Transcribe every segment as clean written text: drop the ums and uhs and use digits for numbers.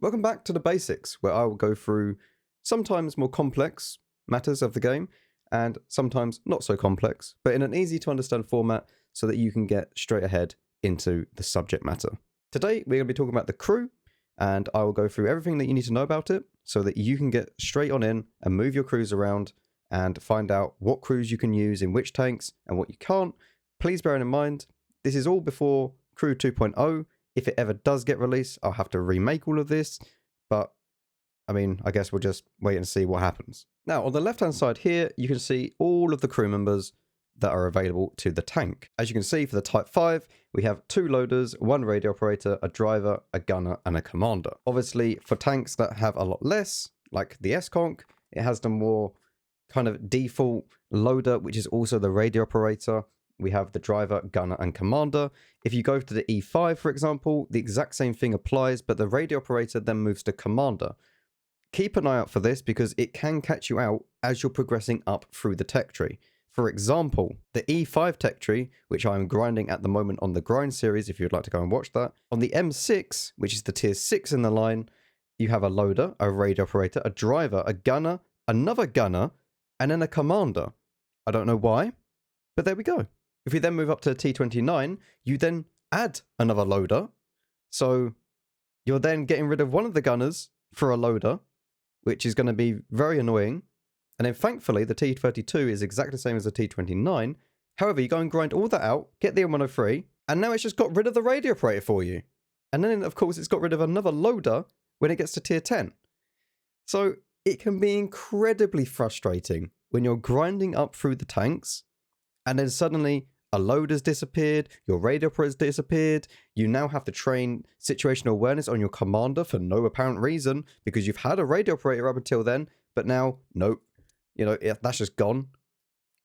Welcome back to the basics, where I will go through sometimes more complex matters of the game and sometimes not so complex, but in an easy to understand format so that you can get straight ahead into the subject matter. Today, we're going to be talking about the crew, and I will go through everything that you need to know about it so that you can get straight on in and move your crews around and find out what crews you can use in which tanks and what you can't. Please bear in mind, this is all before Crew 2.0. If it ever does get released, I'll have to remake all of this, but I mean, I guess we'll just wait and see what happens. Now, on the left-hand side here, you can see all of the crew members that are available to the tank. As you can see, for the Type 5, we have 2 loaders, 1 radio operator, a driver, a gunner, and a commander. Obviously, for tanks that have a lot less, like the S-Conk, it has the more kind of default loader, which is also the radio operator. We have the driver, gunner, and commander. If you go to the E5, for example, the exact same thing applies, but the radio operator then moves to commander. Keep an eye out for this because it can catch you out as you're progressing up through the tech tree. For example, the E5 tech tree, which I'm grinding at the moment on the grind series, if you'd like to go and watch that. On the M6, which is the tier 6 in the line, you have a loader, a radio operator, a driver, a gunner, another gunner, and then a commander. I don't know why, but there we go. If we then move up to T29, you then add another loader. So you're then getting rid of one of the gunners for a loader, which is going to be very annoying. And then thankfully, the T32 is exactly the same as the T29. However, you go and grind all that out, get the M103, and now it's just got rid of the radio operator for you. And then, of course, it's got rid of another loader when it gets to tier 10. So it can be incredibly frustrating when you're grinding up through the tanks, and then suddenly a loader's disappeared, your radio operator's disappeared, you now have to train situational awareness on your commander for no apparent reason, because you've had a radio operator up until then, but now, nope, that's just gone.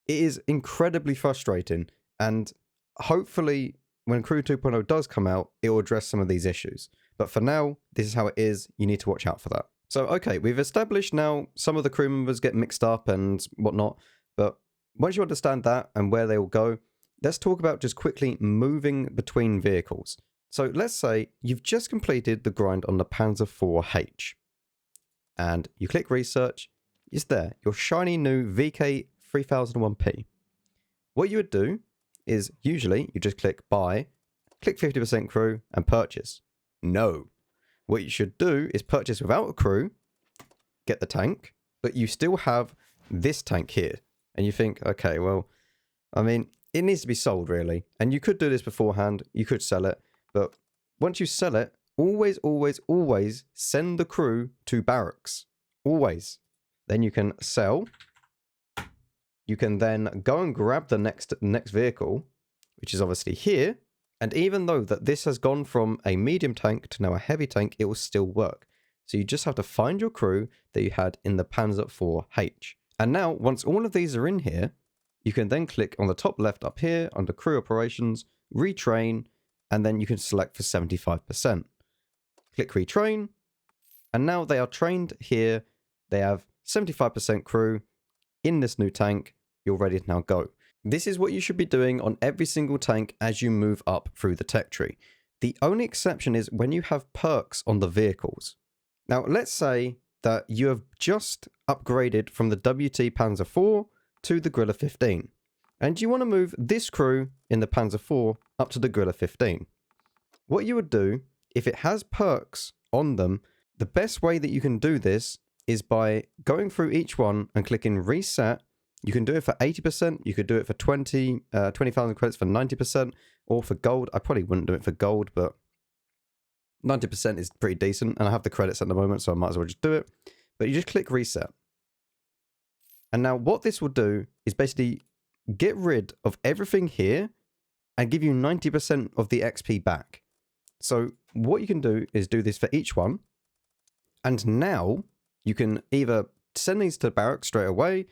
It is incredibly frustrating, and hopefully when Crew 2.0 does come out, it will address some of these issues. But for now, this is how it is, you need to watch out for that. So, okay, we've established now some of the crew members get mixed up and whatnot, but once you understand that and where they will go, let's talk about just quickly moving between vehicles. So let's say you've just completed the grind on the Panzer IV-H, and you click research, it's there, your shiny new VK 3001P. What you would do is usually you just click buy, click 50% crew, and purchase. No. What you should do is purchase without a crew, get the tank, but you still have this tank here. And you think, okay, well, I mean, it needs to be sold, really. And you could do this beforehand. You could sell it. But once you sell it, always, always, always send the crew to barracks. Always. Then you can sell. You can then go and grab the next vehicle, which is obviously here. And even though that this has gone from a medium tank to now a heavy tank, it will still work. So you just have to find your crew that you had in the Panzer IV-H. And now, once all of these are in here, you can then click on the top left up here under crew operations, retrain, and then you can select for 75%. Click retrain, and now they are trained here. They have 75% crew in this new tank. You're ready to now go. This is what you should be doing on every single tank as you move up through the tech tree. The only exception is when you have perks on the vehicles. Now, let's say that you have just upgraded from the WT Panzer IV to the Griller 15. And you want to move this crew in the Panzer IV up to the Griller 15. What you would do, if it has perks on them, the best way that you can do this is by going through each one and clicking reset. You can do it for 80%, you could do it for 20,000 credits for 90%, or for gold. I probably wouldn't do it for gold, but 90% is pretty decent, and I have the credits at the moment, so I might as well just do it. But you just click reset. And now what this will do is basically get rid of everything here and give you 90% of the XP back. So what you can do is do this for each one. And now you can either send these to barracks straight away,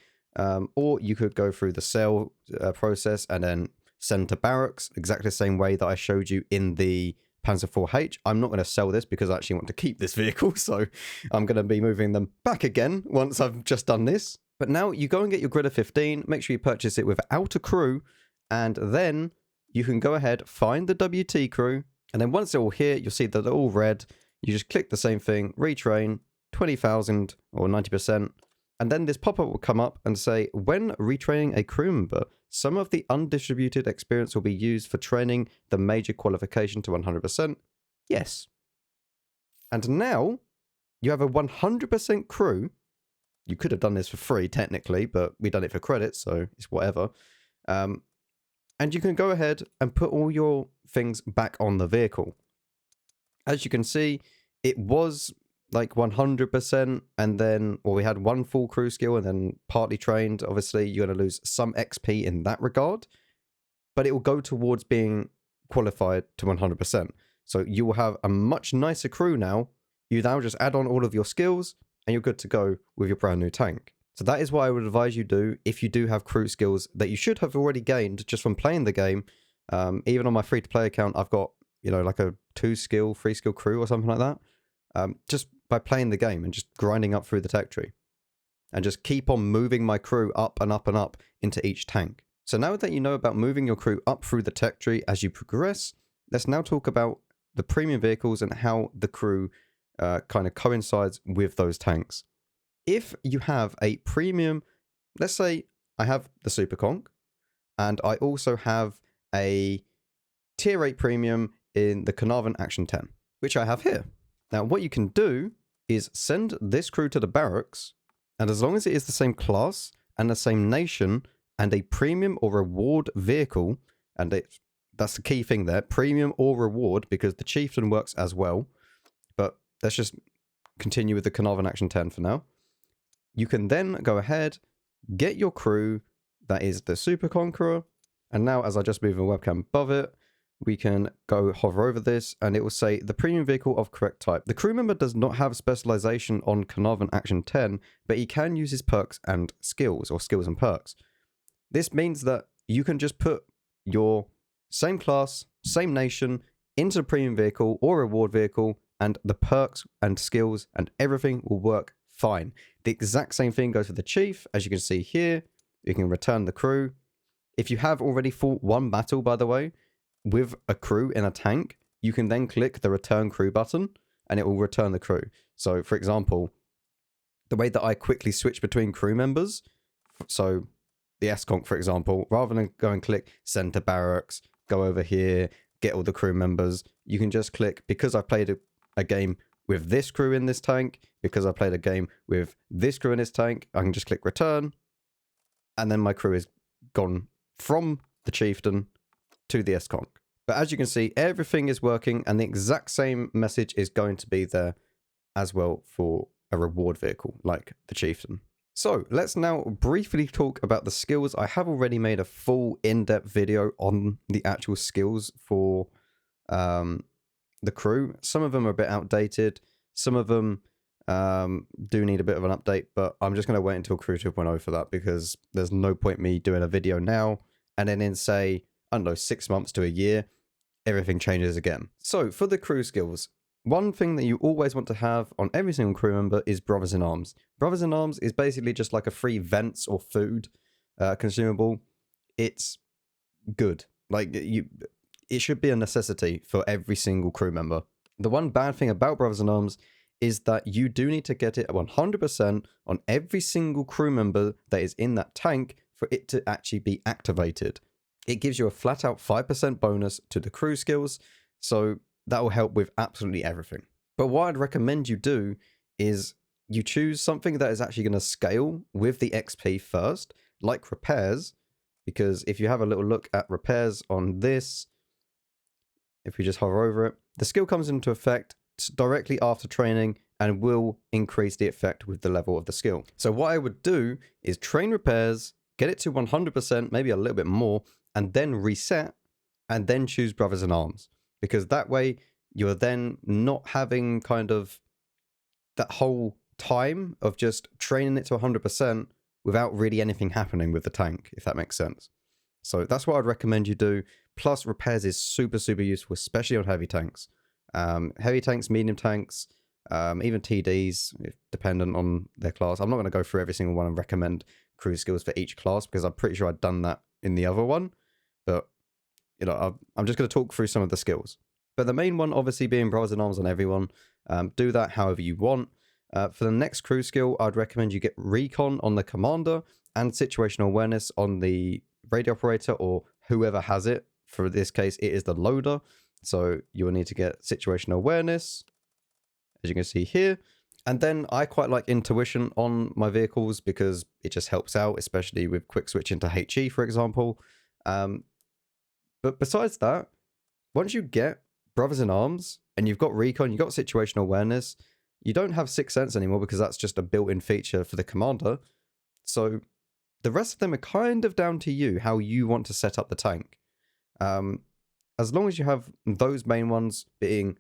or you could go through the sale process and then send to barracks exactly the same way that I showed you in the Panzer IV-H. I'm not going to sell this because I actually want to keep this vehicle, so I'm going to be moving them back again once I've just done this. But now you go and get your Griller 15, make sure you purchase it without a crew, and then you can go ahead, find the WT crew, and then once they're all here, you'll see that they're all red. you just click the same thing, retrain, 20,000 or 90%, and then this pop-up will come up and say, when retraining a crew member, some of the undistributed experience will be used for training the major qualification to 100%. Yes. And now you have a 100% crew. You could have done this for free, technically, but we done it for credits, so it's whatever. And you can go ahead and put all your things back on the vehicle. As you can see, it was like 100%, and then, well, we had one full crew skill and then partly trained. Obviously, you're going to lose some XP in that regard, but it will go towards being qualified to 100%. So you will have a much nicer crew now. You now just add on all of your skills, and you're good to go with your brand new tank. So that is what I would advise you do if you do have crew skills that you should have already gained just from playing the game. Even on my free-to-play account, I've got, you know, like a 2-skill, 3-skill crew or something like that. Just by playing the game and just grinding up through the tech tree. And just keep on moving my crew up and up and up into each tank. So now that you know about moving your crew up through the tech tree as you progress, let's now talk about the premium vehicles and how the crew kind of coincides with those tanks. If you have a premium, let's say I have the Super Conch, and I also have a tier 8 premium in the Carnarvon Action 10, which I have here. Now, what you can do is send this crew to the barracks, and as long as it is the same class and the same nation and a premium or reward vehicle, and that's the key thing there, premium or reward, because the Chieftain works as well, but let's just continue with the Carnarvon Action 10 for now. You can then go ahead, get your crew that is the Super Conqueror, and now as I just move the webcam above it, we can go hover over this and it will say the premium vehicle of correct type. The crew member does not have specialization on Carnarvon Action 10, but he can use his perks and skills, or skills and perks. This means that you can just put your same class, same nation into the premium vehicle or reward vehicle, and the perks and skills and everything will work fine. The exact same thing goes for the chief. As you can see here, you can return the crew. If you have already fought one battle, by the way, with a crew in a tank, you can then click the return crew button and it will return the crew. So for example, the way that I quickly switch between crew members, so the S-Conch, for example, rather than go and click send to barracks, go over here, get all the crew members, you can just click, because I played a game with this crew in this tank, because I played a game with this crew in this tank, I can just click return, and then my crew is gone from the Chieftain to the S-Conch. But as you can see, everything is working, and the exact same message is going to be there as well for a reward vehicle like the Chieftain. So let's now briefly talk about the skills. I have already made a full in-depth video on the actual skills for the crew. Some of them are a bit outdated. Some of them do need a bit of an update, but I'm just going to wait until Crew 2.0 for that, because there's no point me doing a video now and then in, say, I don't know, 6 months to a year, everything changes again. So for the crew skills, one thing that you always want to have on every single crew member is Brothers in Arms. Brothers in Arms is basically just like a free vents or food consumable. It's good. Like, it should be a necessity for every single crew member. The one bad thing about Brothers in Arms is that you do need to get it 100% on every single crew member that is in that tank for it to actually be activated. It gives you a flat out 5% bonus to the crew skills, so that will help with absolutely everything. But what I'd recommend you do is you choose something that is actually going to scale with the XP first, like repairs, because if you have a little look at repairs on this, if we just hover over it, the skill comes into effect directly after training and will increase the effect with the level of the skill. So what I would do is train repairs, get it to 100%, maybe a little bit more, and then reset, and then choose Brothers in Arms. Because that way, you're then not having kind of that whole time of just training it to 100% without really anything happening with the tank, if that makes sense. So that's what I'd recommend you do. Plus, repairs is super, super useful, especially on heavy tanks. Heavy tanks, medium tanks, even TDs, dependent on their class. I'm not going to go through every single one and recommend crew skills for each class, because I'm pretty sure I'd done that in the other one. But, you know, I'm just going to talk through some of the skills. But the main one obviously being Brothers in Arms on everyone. Do that however you want. For the next crew skill, I'd recommend you get Recon on the Commander and Situational Awareness on the Radio Operator or whoever has it. For this case, it is the Loader. So you will need to get Situational Awareness, as you can see here. And then I quite like Intuition on my vehicles because it just helps out, especially with quick switching to HE, for example. But besides that, once you get Brothers in Arms and you've got Recon, you've got Situational Awareness, you don't have Sixth Sense anymore because that's just a built-in feature for the Commander. So the rest of them are kind of down to you, how you want to set up the tank. As long as you have those main ones being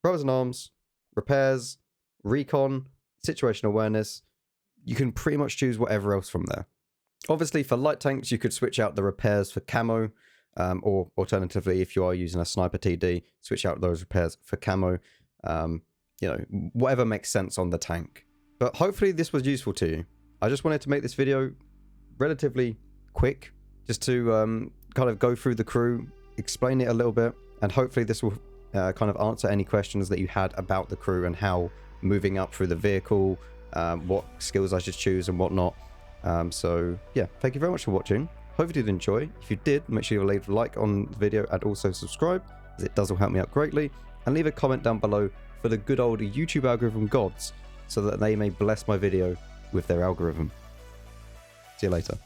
Brothers in Arms, Repairs, Recon, Situational Awareness, you can pretty much choose whatever else from there. Obviously, for light tanks, you could switch out the Repairs for Camo, or alternatively, if you are using a Sniper TD, switch out those Repairs for Camo. You know, whatever makes sense on the tank. But hopefully this was useful to you. I just wanted to make this video relatively quick, just to kind of go through the crew, explain it a little bit, and hopefully this will kind of answer any questions that you had about the crew and how moving up through the vehicle, what skills I should choose and whatnot. So yeah, thank you very much for watching. Hope you did enjoy. If you did, make sure you leave a like on the video and also subscribe, as it does all help me out greatly. And leave a comment down below for the good old YouTube algorithm gods, so that they may bless my video with their algorithm. See you later.